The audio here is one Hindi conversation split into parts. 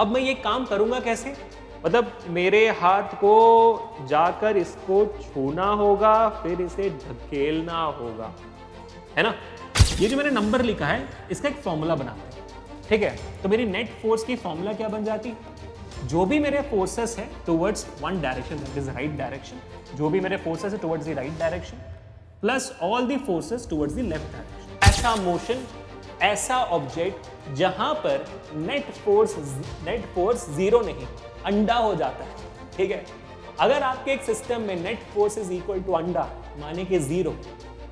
अब मैं ये काम करूंगा कैसे? मतलब मेरे हाथ को जाकर इसको छूना होगा, फिर इसे धकेलना होगा, है ना? ये जो मैंने नंबर लिखा है इसका एक फॉर्मूला बनाते हैं, ठीक है? तो मेरी नेट फोर्स की फॉर्मूला क्या बन जाती? जो भी मेरे फोर्सेस है towards one direction, that is right direction, जो भी मेरे फोर्सेस है towards the right direction plus all the forces towards the left direction. ऐसा मोशन, ऐसा ऑब्जेक्ट जहां पर नेट फोर्स जीरो नहीं, अंडा हो जाता है, ठीक है? अगर आपके एक सिस्टम में net force is equal to अंडा, माने कि जीरो,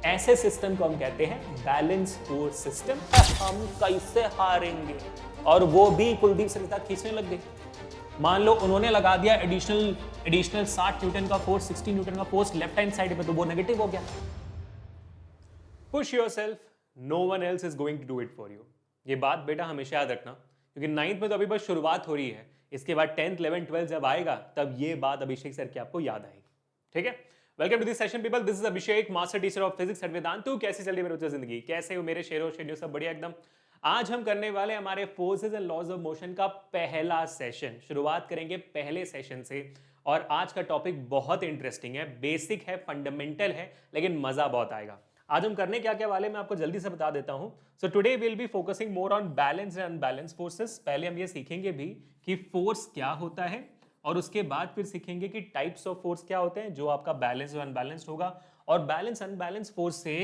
ऐसे सिस्टम को हम कहते हैं बैलेंस फोर्स सिस्टम। हम कैसे हारेंगे? और वो भी कुलदीप सर के साथ खींचने लग गए। मान लो उन्होंने लगा दिया एडिशनल 60 न्यूटन का फोर्स, 60 न्यूटन का फोर्स लेफ्ट हैंड साइड पे, तो वो नेगेटिव हो गया। Push yourself, no one else is going to do it for you. ये बात बेटा हमेशा याद रखना, क्योंकि 9th में तो अभी बस शुरुआत हो रही है, इसके बाद 10th 11th 12th जब आएगा तब ये बात अभिषेक सर की आपको याद आएगी, ठीक है? Welcome to this session people, this is Abhishek, master teacher of physics at Vedantu. कैसी चल रही है मेरी जिंदगी? कैसे हो मेरे शेरों शेडियो? सब बढ़िया एकदम। आज हम करने वाले हमारे forces and laws of motion का पहला सेशन। शुरुआत करेंगे पहले सेशन से, और आज का टॉपिक बहुत इंटरेस्टिंग है, बेसिक है, फंडामेंटल है, लेकिन मजा बहुत आएगा। आज हम करने क्या क्या वाले मैं आपको जल्दी से बता देता हूं। So today will be focusing more on balance and unbalance forces. पहले हम ये सीखेंगे भी कि फोर्स क्या होता है, और उसके बाद फिर सीखेंगे कि टाइप्स ऑफ फोर्स क्या होते हैं जो आपका बैलेंस और अनबैलेंस्ड होगा। और बैलेंस अनबैलेंस फोर्स से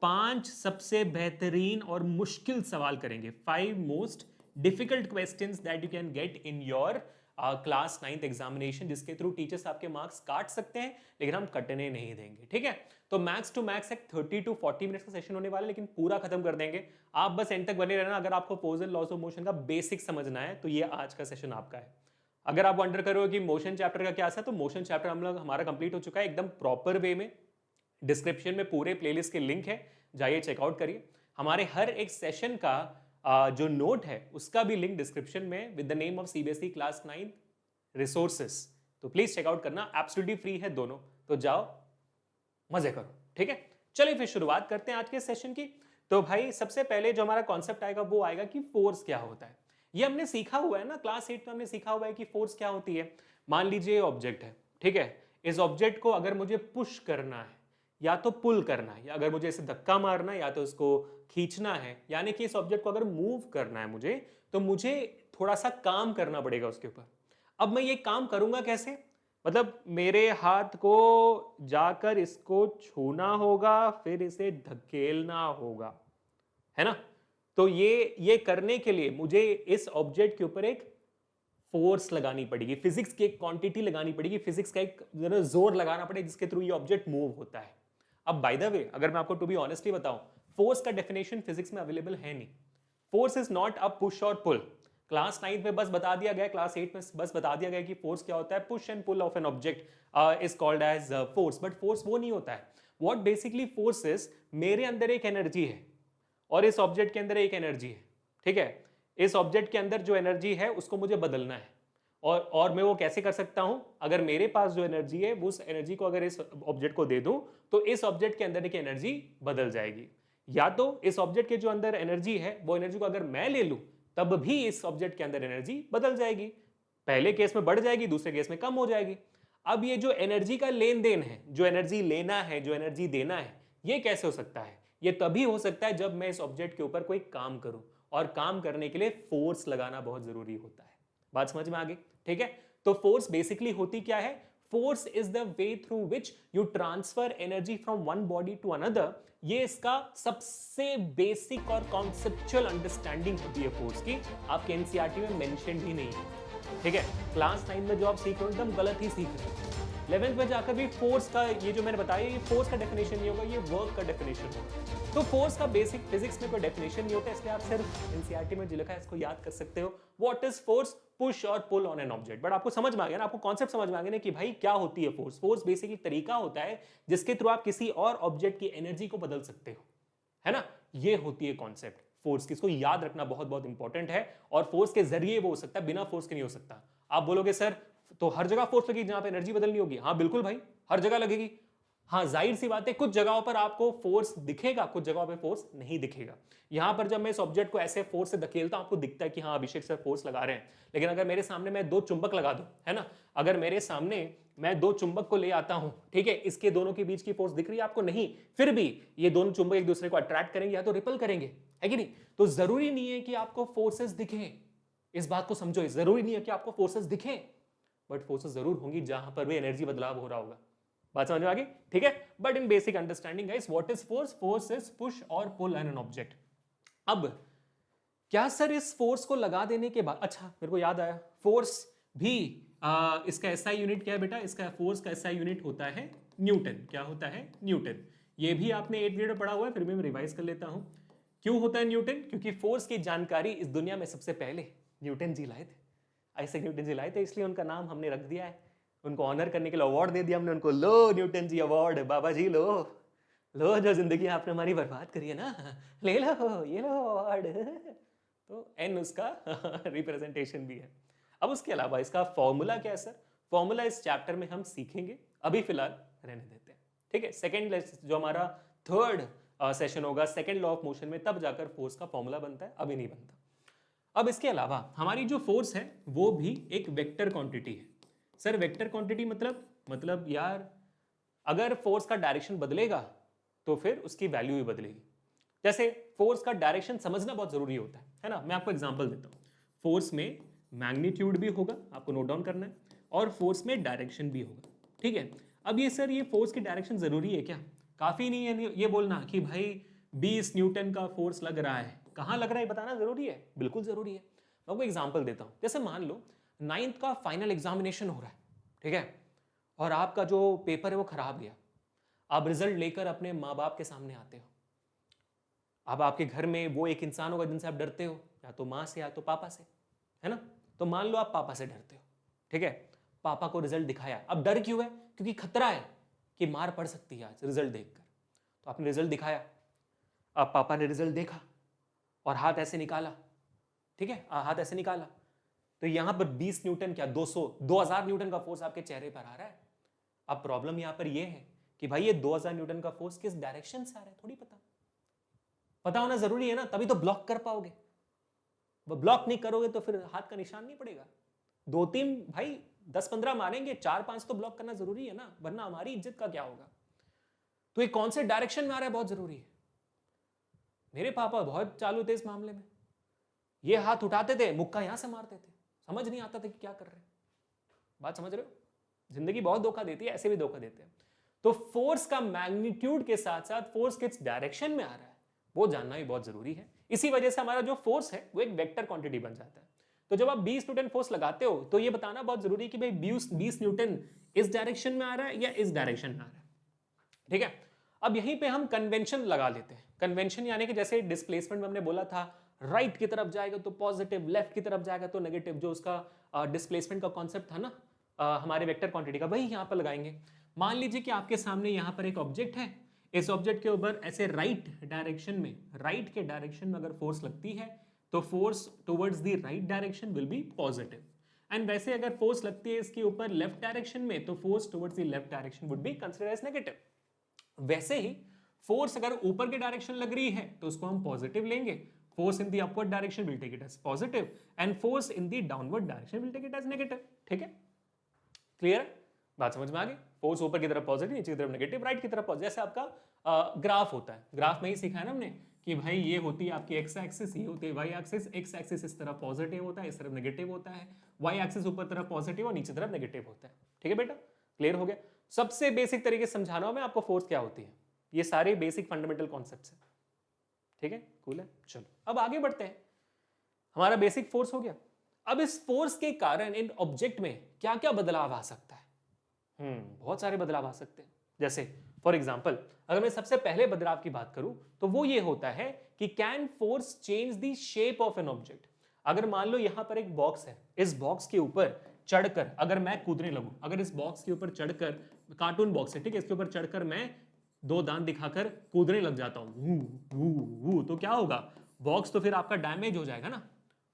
5 सबसे बेहतरीन और मुश्किल सवाल करेंगे, 5 most difficult questions that you can get in your class 9th examination, जिसके थ्रू टीचर्स आपके मार्क्स काट सकते हैं, लेकिन हम कटने नहीं देंगे, ठीक है? तो मैक्स टू मैक्स एक 30 to 40 मिनट्स का सेशन होने वाला है, लेकिन पूरा खत्म कर देंगे। आप बस एंड तक बने रहना। अगर आपको force and laws of motion का बेसिक समझना है तो ये आज का सेशन आपका है। अगर आप वंडर करो कि मोशन चैप्टर का क्या है, तो मोशन चैप्टर हम लोग हमारा कंप्लीट हो चुका है एकदम प्रॉपर वे में। डिस्क्रिप्शन में पूरे प्लेलिस्ट के लिंक है, जाइए चेकआउट करिए। हमारे हर एक सेशन का जो नोट है उसका भी लिंक डिस्क्रिप्शन में with the name of CBSE class 9 resources, तो प्लीज चेकआउट करना, एब्सोल्युटली फ्री है दोनों, तो जाओ मजे करो, ठीक है? चलिए फिर शुरुआत करते हैं आज के सेशन की। तो भाई सबसे पहले जो हमारा कॉन्सेप्ट आएगा वो आएगा कि फोर्स क्या होता है। ये हमने सीखा हुआ है ना, क्लास 8 में हमने सीखा हुआ है कि फोर्स क्या होती है। मान लीजिए ऑब्जेक्ट है, ठीक है? इस ऑब्जेक्ट को अगर मुझे पुश करना है या तो पुल करना है, या अगर मुझे इसे धक्का मारना है या तो इसको खींचना है, यानी कि इस ऑब्जेक्ट को अगर मूव करना है मुझे, तो मुझे थोड़ा सा काम करना पड़ेगा उसके ऊपर। अब मैं ये काम करूंगा कैसे? मतलब मेरे हाथ को जाकर इसको छूना होगा, फिर इसे धकेलना होगा, है ना? तो ये करने के लिए मुझे इस ऑब्जेक्ट के ऊपर एक फोर्स लगानी पड़ेगी, फिजिक्स की एक क्वांटिटी लगानी पड़ेगी, फिजिक्स का एक जोर लगाना पड़ेगा जिसके थ्रू ये ऑब्जेक्ट मूव होता है। अब बाय द वे अगर मैं आपको टू बी ऑनेस्टली बताऊं, फोर्स का डेफिनेशन फिजिक्स में अवेलेबल है नहीं। Force is not a push और पुल। क्लास 9 में बस बता दिया गया, क्लास 8 में बस बता दिया गया कि फोर्स क्या होता है। Push and pull of an object is called as force, but force वो नहीं होता है। व्हाट बेसिकली फोर्स इज, मेरे अंदर एक एनर्जी है और इस ऑब्जेक्ट के अंदर एक एनर्जी है, ठीक है? इस ऑब्जेक्ट के अंदर जो एनर्जी है उसको मुझे बदलना है, और मैं वो कैसे कर सकता हूं? अगर मेरे पास जो एनर्जी है उस एनर्जी को अगर इस ऑब्जेक्ट को दे दूं, तो इस ऑब्जेक्ट के अंदर की एनर्जी बदल जाएगी। या तो इस ऑब्जेक्ट के जो अंदर एनर्जी है वो एनर्जी को अगर मैं ले लूं, तब भी इस ऑब्जेक्ट के अंदर एनर्जी बदल जाएगी। पहले केस में बढ़ जाएगी, दूसरे केस में कम हो जाएगी। अब ये जो एनर्जी का लेन देन है, जो एनर्जी लेना है, जो एनर्जी देना है, ये कैसे हो सकता है? ये तभी हो सकता है जब मैं इस ऑब्जेक्ट के ऊपर कोई काम करूं, और काम करने के लिए फोर्स लगाना बहुत जरूरी होता है। बात समझ में आ गई, ठीक है? तो फोर्स बेसिकली होती क्या है? Force is the way through which you transfer energy from one body to another. ये इसका सबसे बेसिक और कॉन्सेप्चुअल अंडरस्टैंडिंग होती है फोर्स की। आपके एनसीईआरटी में मेंशन ही नहीं है, ठीक है? क्लास 9 में जो आप सीख रहे हो एकदम गलत ही सीख रहे हो। 11th में जाकर भी फोर्स का ये जो मैंने बताया, ये फोर्स का डेफिनेशन नहीं होगा, ये वर्क का डेफिनेशन होगा। तो फोर्स का बेसिक फिजिक्स में कोई डेफिनेशन नहीं होता, इसलिए आप सिर्फ एनसीईआरटी में जो लिखा है इसको याद कर सकते हो। What is force? पुश और pull on an object. But आपको समझ में आ गया ना, आपको कॉन्सेप्ट समझ में आ गया ना कि भाई क्या होती है फोर्स। फोर्स बेसिकली तरीका होता है जिसके थ्रू आप किसी और ऑब्जेक्ट की एनर्जी को बदल सकते हो, है ना? ये होती है कॉन्सेप्ट फोर्स की, इसको याद रखना बहुत बहुत इंपॉर्टेंट है। और फोर्स के जरिए वो हो सकता है, बिना फोर्स के नहीं हो सकता। आप बोलोगे सर तो हर जगह फोर्स लगेगी जहां पे एनर्जी बदलनी होगी? हाँ बिल्कुल भाई, हर जगह लगेगी। हाँ जाहिर सी बात है कुछ जगहों पर आपको फोर्स दिखेगा, कुछ जगहों पे फोर्स नहीं दिखेगा। यहां पर जब मैं इस ऑब्जेक्ट को ऐसे फोर्स से धकेलता हूं आपको दिखता है कि हाँ अभिषेक सर फोर्स लगा रहे हैं, लेकिन अगर मेरे सामने मैं दो चुंबक लगा दूं, है ना, अगर मेरे सामने मैं दो चुंबक को ले आता हूं, ठीक है, इसके दोनों के बीच की फोर्स दिख रही है आपको? नहीं, फिर भी ये दोनों चुंबक एक दूसरे को अट्रैक्ट करेंगे या तो रिपल करेंगे, है कि नहीं? तो जरूरी नहीं है कि आपको फोर्सेस दिखे, इस बात को समझो, जरूरी नहीं है कि आपको फोर्सेस दिखे, बट फोर्सेस जरूर होंगी जहां पर भी एनर्जी बदलाव हो रहा होगा। बात समझ में आ गई? ठीक है, but in basic understanding guys, what is force? Force is push और पुल ऑन एन ऑब्जेक्ट। अब क्या सर इस फोर्स को लगा देने के बाद, अच्छा मेरे को याद आया, फोर्स भी इसका एसआई यूनिट क्या है बेटा? इसका फोर्स का एसआई यूनिट होता है न्यूटन। क्या होता है? न्यूटन। ये भी आपने 8th ग्रेड में पढ़ा हुआ है, फिर भी मैं रिवाइज कर लेता हूं। क्यों होता है न्यूटन? क्योंकि फोर्स की जानकारी इस दुनिया में सबसे पहले न्यूटन जी लाए थे। ऐसे न्यूटन जी लाए थे, इसलिए उनका नाम हमने रख दिया है, उनको ऑनर करने के लिए अवार्ड दे दिया हमने उनको। लो न्यूटन जी अवार्ड, बाबा जी लो, लो जो जिंदगी आपने हमारी बर्बाद करी है ना, ले लो, ये लो अवार्ड। तो एन उसका रिप्रेजेंटेशन भी है। अब उसके अलावा इसका फॉर्मूला क्या है सर? फॉर्मूला इस चैप्टर में हम सीखेंगे, अभी फिलहाल रहने देते हैं, ठीक है। सेकेंड जो हमारा थर्ड सेशन होगा सेकेंड लॉ ऑफ मोशन में, तब जाकर फोर्स का फॉर्मूला बनता है, अभी नहीं बनता। अब इसके अलावा हमारी जो फोर्स है वो भी एक वेक्टर क्वांटिटी है। सर वेक्टर क्वांटिटी मतलब यार अगर फोर्स का डायरेक्शन बदलेगा तो फिर उसकी वैल्यू भी बदलेगी। जैसे फोर्स का डायरेक्शन समझना बहुत जरूरी होता है ना। मैं आपको एग्जांपल देता हूं। फोर्स में मैग्नीट्यूड भी होगा, आपको नोट डाउन करना है, और फोर्स में डायरेक्शन भी होगा, ठीक है। अब ये सर ये फोर्स की डायरेक्शन जरूरी है क्या? काफी नहीं है ये बोलना कि भाई 20 न्यूटन का फोर्स लग रहा है, कहां लग रहा है बताना जरूरी है? बिल्कुल जरूरी है। मैं आपको एग्जांपल देता हूं। जैसे मान लो 9th का फाइनल एग्जामिनेशन हो रहा है, ठीक है, और आपका जो पेपर है वो खराब गया। आप रिजल्ट लेकर अपने माँ बाप के सामने आते हो। अब आपके घर में वो एक इंसान होगा जिनसे आप डरते हो, या तो माँ से या तो पापा से, है ना। तो मान लो आप पापा से डरते हो, ठीक है, पापा को रिजल्ट दिखाया। अब डर क्यों है? क्योंकि खतरा है कि मार पड़ सकती है आज रिजल्ट देखकर। तो आपने रिजल्ट दिखाया, अब पापा ने रिजल्ट देखा और हाथ ऐसे निकाला, ठीक है, हाथ ऐसे निकाला, तो यहां पर 20 न्यूटन क्या 200 2000 न्यूटन का फोर्स आपके चेहरे पर आ रहा है। अब प्रॉब्लम यहां पर यह है कि भाई ये 2000 न्यूटन का फोर्स किस डायरेक्शन से आ रहा है थोड़ी पता होना जरूरी है ना, तभी तो ब्लॉक कर पाओगे। वो ब्लॉक नहीं करोगे तो फिर हाथ का निशान नहीं पड़ेगा। 2-3 भाई 10-15 मारेंगे, 4-5 तो ब्लॉक करना जरूरी है ना, वरना हमारी इज्जत का क्या होगा। तो ये कौन से डायरेक्शन में आ रहा है बहुत जरूरी है। मेरे पापा बहुत चालू थे इस मामले में, ये हाथ उठाते थे मुक्का यहां से मारते थे, समझ नहीं आता था कि क्या कर रहे हैं। बात समझ रहे हो? जिंदगी बहुत धोखा देती है, ऐसे भी धोखा देते हैं। तो फोर्स का मैग्नीट्यूड के साथ साथ फोर्स किस डायरेक्शन में आ रहा है वो जानना भी बहुत जरूरी है। इसी वजह से हमारा जो फोर्स है वो एक वेक्टर क्वांटिटी बन जाता है। तो जब आप 20 न्यूटन फोर्स लगाते हो तो ये बताना बहुत जरूरी है कि भाई 20 न्यूटन इस डायरेक्शन में आ रहा है या इस डायरेक्शन में आ रहा है, ठीक है। अब यहीं पे हम कन्वेंशन लगा लेते हैं। कन्वेंशन यानी कि जैसे डिस्प्लेसमेंट में हमने बोला था राइट की तरफ जाएगा तो पॉजिटिव, लेफ्ट की तरफ जाएगा तो नेगेटिव, जो उसका डिस्प्लेसमेंट का कॉन्सेप्ट था ना हमारे वेक्टर क्वांटिटी का, वही यहां पर लगाएंगे। मान लीजिए कि आपके सामने यहां पर एक ऑब्जेक्ट है, इस ऑब्जेक्ट के ऊपर ऐसे राइट के डायरेक्शन में अगर फोर्स लगती है तो force towards the right direction will be positive, and वैसे अगर फोर्स लगती है इसके ऊपर लेफ्ट डायरेक्शन में तो force towards the left direction would be considered as negative. वैसे ही फोर्स अगर ऊपर के डायरेक्शन लग रही है तो उसको हम पॉजिटिव लेंगे, force in the upward direction will take it as positive, and force in the downward direction will take it as negative. ठीक है, क्लियर है? बात समझ में आ गई? फोर्स ऊपर की तरफ पॉजिटिव, नीचे की तरफ नेगेटिव, राइट की तरफ पॉजिटिव। जैसे आपका ग्राफ होता है, ग्राफ में ही सीखा है ना हमने कि भाई ये होती है आपकी एक्स एक्सिस, ये होती है वाई एक्सिस। एक्स एक्सिस इस तरफ पॉजिटिव होता है, इस तरफ नेगेटिव होता है, वाई एक्सिस ऊपर तरफ पॉजिटिव और नीचे तरफ नेगेटिव होता है। ठीक है बेटा, क्लियर हो गया? सबसे बेसिक तरीके से समझाना हो मैं आपको फोर्स क्या होती है, ये सारे बेसिक फंडामेंटल कॉन्सेप्ट्स हैं। ठीक है, कूल है। चलो अब आगे बढ़ते हैं। हमारा बेसिक फोर्स हो गया। अब इस फोर्स के कारण इन ऑब्जेक्ट में क्या क्या बदलाव आ सकता है? बहुत सारे बदलाव आ सकते हैं। जैसे फॉर एग्जाम्पल अगर मैं सबसे पहले बदलाव की बात करूं तो वो ये होता है कि can force change the shape of an object. अगर मान लो यहां पर एक बॉक्स है, इस बॉक्स के ऊपर चढ़कर अगर मैं कूदने लगूं, अगर इस बॉक्स के ऊपर चढ़कर, कार्टून बॉक्स है ठीक है, इसके ऊपर चढ़कर मैं दो दांत दिखाकर कूदने लग जाता हूं, तो क्या होगा? बॉक्स तो फिर आपका डैमेज हो जाएगा ना,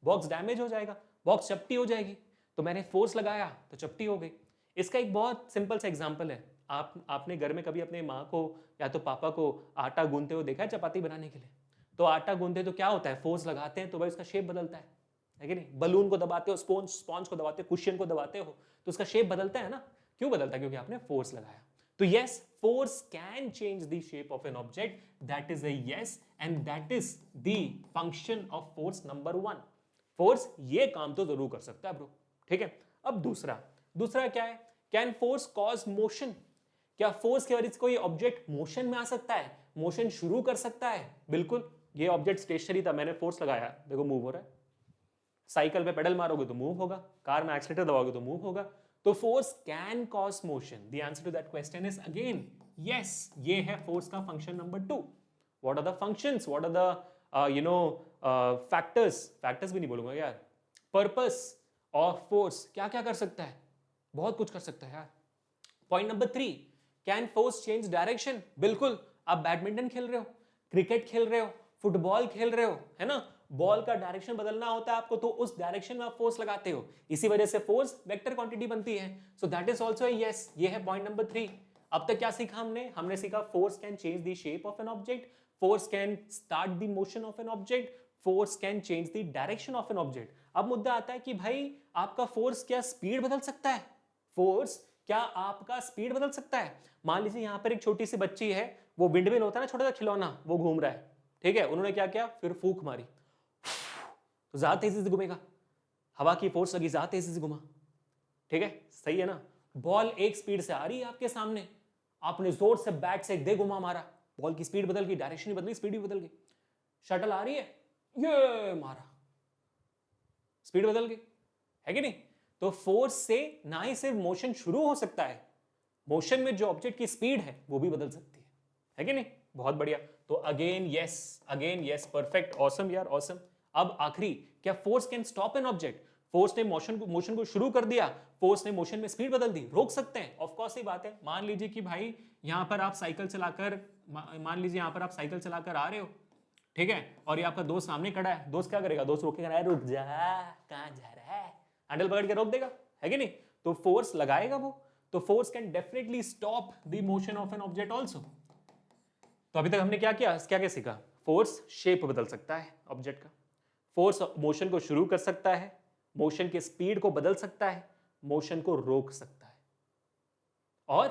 बॉक्स डैमेज हो जाएगा, बॉक्स चपटी हो जाएगी। तो मैंने फोर्स लगाया तो चपटी हो गई। इसका एक बहुत सिंपल सा एग्जांपल है, आपने घर में कभी अपने माँ को या तो पापा को आटा गूंथते हुए देखा है चपाती बनाने के लिए? तो आटा गूंथते तो क्या होता है, फोर्स लगाते हैं तो भाई उसका शेप बदलता है कि नहीं? बलून को दबाते हो, स्पॉन्ज को दबाते हो, कुशन को दबाते हो तो उसका शेप बदलता है ना। क्यों बदलता है? क्योंकि आपने फोर्स लगाया। तो yes, force can change the shape of an object, that is a yes, and that is the function of force number 1। Force ये काम तो जरूर कर सकता है ब्रो, ठीक है। अब दूसरा क्या है, कैन फोर्स कॉज मोशन? क्या फोर्स की वजह से कोई ऑब्जेक्ट मोशन में आ सकता है, मोशन शुरू कर सकता है? बिल्कुल। ये ऑब्जेक्ट स्टेशनरी था, मैंने फोर्स लगाया, देखो मूव हो रहा है। साइकिल पे पेडल मारोगे तो मूव होगा, कार में एक्सीलरेटर दबाओगे तो मूव होगा। तो force can cause motion. The answer to that question is again yes. ये है फोर्स का function number 2। What are the functions, what are the factors भी नहीं बोलूंगा यार, पर्पस ऑफ फोर्स। क्या क्या कर सकता है? बहुत कुछ कर सकता है यार। Point number 3, can force change direction? बिल्कुल। आप बैडमिंटन खेल रहे हो, क्रिकेट खेल रहे हो, फुटबॉल खेल रहे हो, है ना? बॉल का डायरेक्शन बदलना होता है आपको, तो उस डायरेक्शन में आप फोर्स लगाते हो, इसी वजह से फोर्स वेक्टर क्वांटिटी बनती है। So that is also yes. ये है पॉइंट नंबर 3। अब तक क्या सीखा हमने सीखा force can change the shape of an object, force can start the motion of an object, force can change the direction of an object. अब मुद्दा आता है कि भाई आपका फोर्स क्या स्पीड बदल सकता है? फोर्स क्या आपका स्पीड बदल सकता है? मान लीजिए यहां पर एक छोटी सी बच्ची है, वो विंडमिल होता है ना, छोटा सा खिलौना, वो घूम रहा है, ठीक है। उन्होंने क्या किया, फिर फूंक मारी तो ज्यादा तेजी से घूमेगा, हवा की फोर्स लगी, ज्यादा तेजी से घुमा, ठीक है, सही है ना। बॉल एक स्पीड से आ रही है आपके सामने, आपने जोर से बैट से एक दे घुमा मारा, बॉल की स्पीड बदल गई, डायरेक्शन भी बदली, स्पीड भी बदल गई। शटल आ रही है, ये मारा, स्पीड बदल गई, है कि नहीं? तो फोर्स से ना ही सिर्फ मोशन शुरू हो सकता है, मोशन में जो ऑब्जेक्ट की स्पीड है वो भी बदल सकती है कि नहीं? बहुत बढ़िया। तो अगेन यस, परफेक्ट, ऑसम यार, ऑसम। अब आखिरी, क्या force can stop an object? Force ने मोशन को शुरू कर दिया, फोर्स ने मोशन में स्पीड बदल दी, रोक सकते हैं? ऑफ कोर्स ही बात है। मान लीजिए कि भाई यहां पर आप साइकिल चलाकर आ रहे हो, ठीक है, और ये आपका दोस्त सामने खड़ा है, दोस्त क्या करेगा? दोस्त रोक के कहा, रुक जा, कहां जा रहा है, हैंडल पकड़ के रोक देगा, है कि नहीं? तो फोर्स लगाएगा वो, तो force can definitely stop the motion of an object also. तो अभी तक हमने क्या क्या सीखा? फोर्स शेप बदल सकता है ऑब्जेक्ट का, फोर्स मोशन को शुरू कर सकता है, मोशन की स्पीड को बदल सकता है, मोशन को रोक सकता है, और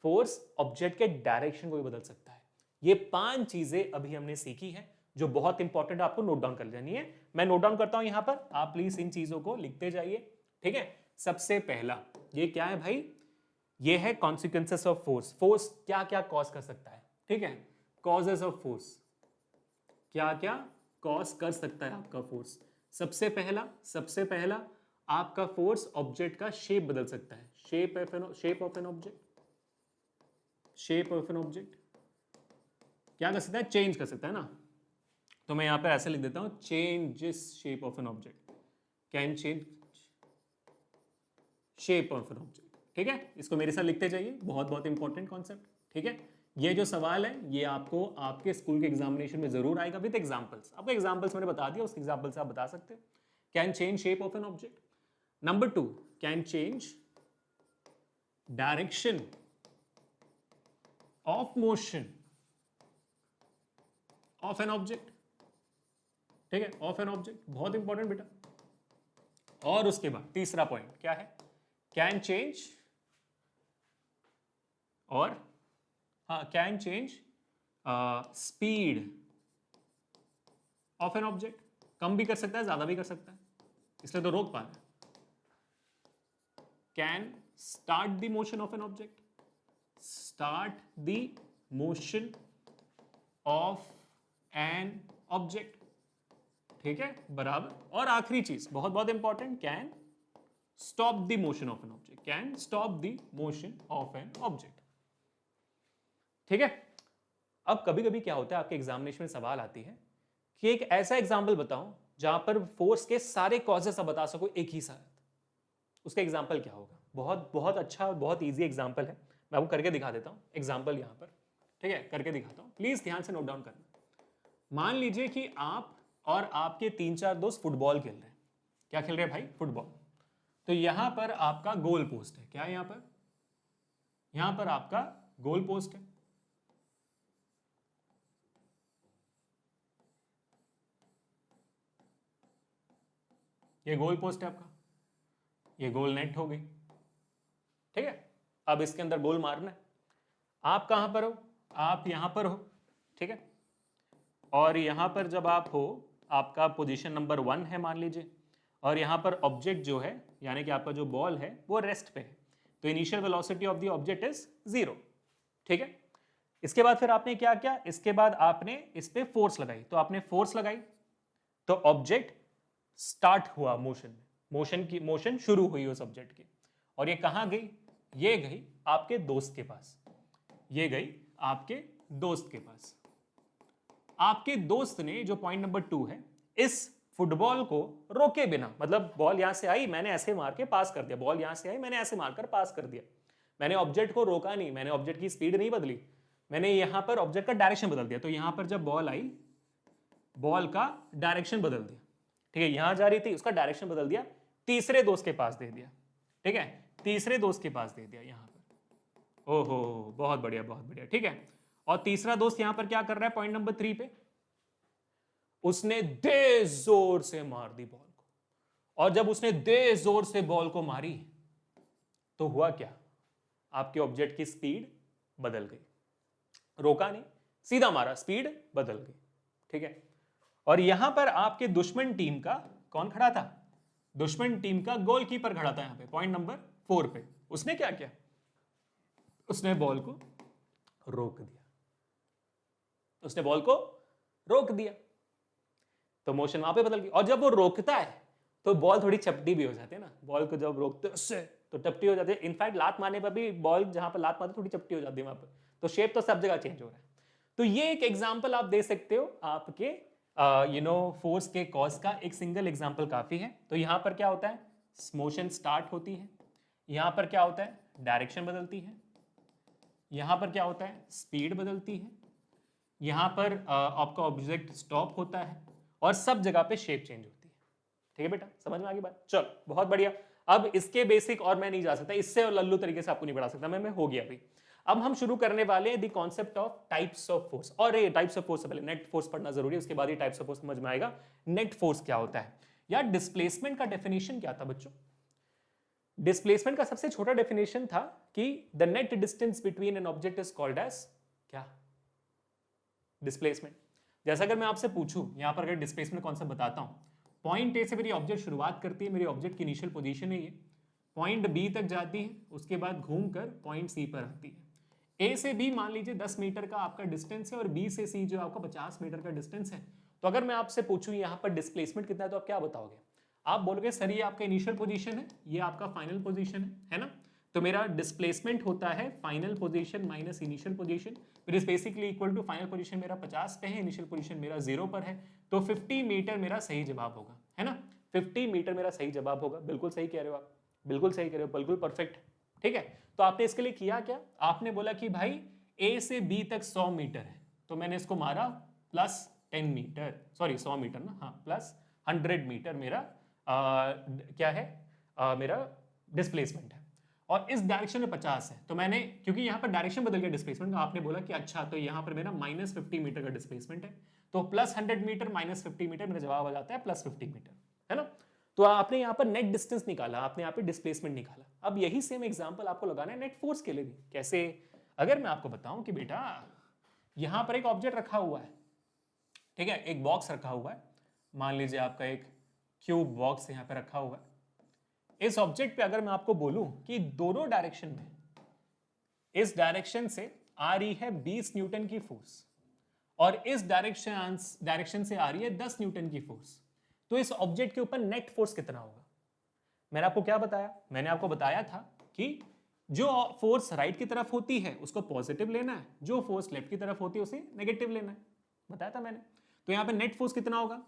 फोर्स ऑब्जेक्ट के डायरेक्शन को भी बदल सकता है। ये 5 चीजें अभी हमने सीखी है, जो बहुत इंपॉर्टेंट, आपको नोट डाउन कर लेनी है। मैं नोट डाउन करता हूं यहां पर, आप प्लीज इन चीजों को लिखते जाइए, ठीक है। सबसे पहला, ये क्या है भाई? ये है कॉन्सिक्वेंसेस ऑफ फोर्स। फोर्स क्या क्या कॉज कर सकता है, ठीक है। कॉजेस ऑफ फोर्स, क्या क्या कॉज कर सकता है आपका फोर्स? सबसे पहला आपका फोर्स ऑब्जेक्ट का शेप बदल सकता है, शेप ऑफ एन ऑब्जेक्ट क्या कर सकता है? चेंज कर सकता है ना। तो मैं यहां पर ऐसे लिख देता हूं, changes shape of an object, can change shape of an object, ठीक है। इसको मेरे साथ लिखते जाइए, बहुत बहुत इंपॉर्टेंट कॉन्सेप्ट, ठीक है। ये जो सवाल है ये आपको आपके स्कूल के एग्जामिनेशन में जरूर आएगा विद एग्जांपल्स। आपको एग्जांपल्स मैंने बता दिया, उस एग्जांपल से आप बता सकते हो। Can change shape of an object. Number 2, can change direction of motion of an object, ठीक है, ऑफ एन ऑब्जेक्ट, बहुत इंपॉर्टेंट बेटा। और उसके बाद तीसरा पॉइंट क्या है? कैन चेंज, और हाँ, can change speed of an object. कम भी कर सकता है, ज्यादा भी कर सकता है, इसलिए तो रोक पा रहा है। Can start the motion of an object, start the motion of an object, ठीक है, बराबर। और आखिरी चीज बहुत बहुत important, can stop the motion of an object, can stop the motion of an object, ठीक है। अब कभी कभी क्या होता है, आपके एग्जामिनेशन में सवाल आती है कि एक ऐसा एग्जाम्पल बताओ जहां पर फोर्स के सारे कॉजेस आप बता सको एक ही साथ, उसका एग्जाम्पल क्या होगा? बहुत बहुत अच्छा, बहुत इजी एग्जाम्पल है, मैं आपको करके दिखा देता हूं एग्जाम्पल यहां पर, ठीक है, करके दिखाता हूं, प्लीज ध्यान से नोट डाउन करना। मान लीजिए कि आप और आपके 3-4 दोस्त फुटबॉल खेल रहे हैं। क्या खेल रहे हैं भाई? फुटबॉल। तो यहां पर आपका गोल पोस्ट है, क्या है यहां यहां पर आपका गोल पोस्ट है, ये गोल पोस्ट है आपका, ये गोल नेट हो गई, ठीक है। अब इसके अंदर गोल मारना है। आप कहां पर हो, आप यहां पर हो, ठीक है। और यहां पर जब आप हो, आपका पोजीशन नंबर 1 है मान लीजिए, और यहां पर ऑब्जेक्ट जो है यानी कि आपका जो बॉल है वो रेस्ट पे है, तो initial velocity of the object is 0, ठीक है। इसके बाद फिर आपने क्या किया, इसके बाद आपने इस पे फोर्स लगाई, तो आपने फोर्स लगाई तो ऑब्जेक्ट स्टार्ट हुआ मोशन में, मोशन शुरू हुई उस ऑब्जेक्ट की, और ये कहां गई, ये गई आपके दोस्त के पास, ये गई आपके दोस्त के पास। आपके दोस्त ने, जो पॉइंट नंबर 2 है, इस फुटबॉल को रोके बिना, मतलब बॉल यहां से आई, मैंने ऐसे मार के पास कर दिया, बॉल यहां से आई, मैंने ऐसे मारकर पास कर दिया, मैंने ऑब्जेक्ट को रोका नहीं, मैंने ऑब्जेक्ट की स्पीड नहीं बदली, मैंने यहां पर ऑब्जेक्ट का डायरेक्शन बदल दिया। तो यहां पर जब बॉल आई, बॉल का डायरेक्शन बदल दिया, ठीक है, यहां जा रही थी, उसका डायरेक्शन बदल दिया, तीसरे दोस्त के पास दे दिया, ठीक है, तीसरे दोस्त के पास दे दिया यहां पर। ओहो, बहुत बढ़िया, बहुत बढ़िया, ठीक है। और तीसरा दोस्त यहां पर क्या कर रहा है, पॉइंट नंबर 3 पे, उसने दे जोर से मार दी बॉल को, और जब उसने दे जोर से बॉल को मारी तो हुआ क्या, आपके ऑब्जेक्ट की स्पीड बदल गई, रोका नहीं, सीधा मारा, स्पीड बदल गई, ठीक है। और यहां पर आपके दुश्मन टीम का कौन खड़ा था, दुश्मन टीम का गोलकीपर खड़ा था यहां पे पॉइंट नंबर 4 पे। उसने क्या किया, उसने बॉल को रोक दिया, उसने बॉल को रोक दिया, तो मोशन वहां पे बदल गई। और जब वो रोकता है तो बॉल थोड़ी चपटी भी हो जाती है ना, बॉल को जब रोकते उससे तो चपटी हो जाती है, इनफैक्ट लात मारने पर भी बॉल जहां पर लात मारते थोड़ी चपटी हो जाती है वहां पर, तो शेप तो सब जगह चेंज हो रहा है। तो ये एक एग्जांपल आप दे सकते हो आपके फोर्स के कॉज का, एक सिंगल एग्जांपल काफी है। तो यहां पर क्या होता है, मोशन स्टार्ट होती है, यहां पर क्या होता है, डायरेक्शन बदलती है, यहां पर क्या होता है, स्पीड बदलती है, यहां पर आपका ऑब्जेक्ट स्टॉप होता है, और सब जगह पे शेप चेंज होती है, ठीक है बेटा, समझ में आ गई बात। चलो बहुत बढ़िया। अब इसके बेसिक और मैं नहीं जा सकता, इससे और लल्लू तरीके से आपको नहीं पढ़ा सकता मैं हो गया भाई। अब हम शुरू करने वाले हैं the concept of types of force. और ये टाइप्स ऑफ फोर्स से पहले नेट फोर्स पढ़ना जरूरी है, उसके बाद ये टाइप्स ऑफ फोर्स समझ में आएगा। नेट फोर्स क्या होता है यार, डिस्प्लेसमेंट का डेफिनेशन क्या था बच्चों, डिस्प्लेसमेंट का सबसे छोटा डेफिनेशन था कि the net distance between an object is called as क्या, डिस्प्लेसमेंट। जैसा अगर मैं आपसे पूछूं यहां पर, अगर डिस्प्लेसमेंट कॉन्सेप्ट बताता हूं, पॉइंट ए से मेरी ऑब्जेक्ट शुरुआत करती है, मेरी ऑब्जेक्ट की इनिशियल पोजीशन है ये, पॉइंट बी तक जाती है, उसके बाद घूमकर पॉइंट सी पर आती है। ए से बी मान लीजिए 10 मीटर का आपका डिस्टेंस है, और बी से सी जो आपका 50 मीटर का डिस्टेंस है। तो अगर मैं आपसे पूछूं यहां पर डिस्प्लेसमेंट कितना है, तो आप क्या बताओगे, आप बोलोगे सर ये आपका इनिशियल पोजीशन है, ये आपका फाइनल पोजीशन है ना, तो मेरा डिस्प्लेसमेंट होता है final position minus initial position, फिर is basically equal to final position मेरा 50 पे है, इनिशियल पोजीशन मेरा 0 पर है, तो 50 मीटर मेरा सही जवाब होगा, है ना, 50 मीटर मेरा सही जवाब होगा। बिल्कुल सही कह रहे हो आप, बिल्कुल सही कह रहे हो, बिल्कुल परफेक्ट, ठीक है। तो आपने इसके लिए किया क्या, आपने बोला कि भाई ए से बी तक 100 मीटर है, तो मैंने इसको मारा प्लस 10 मीटर, सॉरी 100 मीटर ना, हाँ प्लस 100 मीटर मेरा क्या है, मेरा डिस्प्लेसमेंट है, और इस डायरेक्शन में 50 है, तो मैंने, क्योंकि यहाँ पर डायरेक्शन बदल गया डिस्प्लेसमेंट का, आपने बोला कि अच्छा तो यहाँ पर मेरा माइनस 50 मीटर का डिस्प्लेसमेंट है, तो प्लस 100 मीटर माइनस 50 मीटर मेरा जवाब आ जाता है प्लस 50 मीटर, है ना। तो आपने यहाँ पर नेट डिस्टेंस निकाला, आपने यहाँ पे डिस्प्लेसमेंट निकाला। अब यही सेम एग्जांपल आपको लगाना है नेट फोर्स के लिए भी। कैसे, अगर मैं आपको बताऊं कि बेटा यहाँ पर एक ऑब्जेक्ट रखा हुआ है, ठीक है, एक बॉक्स रखा हुआ है, मान लीजिए आपका एक क्यूब बॉक्स यहाँ पे रखा हुआ है, इस ऑब्जेक्ट पे अगर मैं आपको बोलूं कि दोनों डायरेक्शन में, इस डायरेक्शन से आ रही है 20 न्यूटन की फोर्स, और इस डायरेक्शन से आ रही है 10 न्यूटन की फोर्स, तो इस ऑब्जेक्ट के ऊपर नेट फोर्स कितना होगा। मैंने आपको क्या बताया, मैंने आपको बताया था कि जो फोर्स राइट की तरफ होती है उसको पॉजिटिव लेना है, जो फोर्स लेफ्ट की तरफ होती है उसे नेगेटिव लेना है, बताया था मैंने। तो यहाँ पे नेट फोर्स कितना होगा,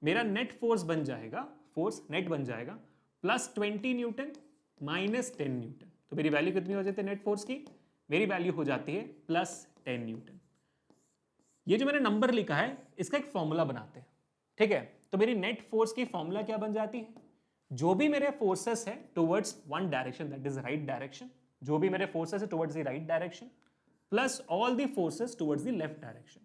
मेरा नेट फोर्स बन जाएगा, फोर्स नेट बन जाएगा प्लस 20 न्यूटन माइनस 10 न्यूटन, तो मेरी वैल्यू कितनी हो जाती है नेट फोर्स की, मेरी वैल्यू हो जाती है प्लस 10 न्यूटन। ये जो मैंने नंबर लिखा है इसका एक फॉर्मूला बनाते हैं, ठीक है। तो मेरी नेट फोर्स की फॉर्मूला क्या बन जाती है, जो भी मेरे फोर्सेस है towards one direction that is right direction, जो भी मेरे फोर्सेस है towards the right direction plus all the forces towards the left direction.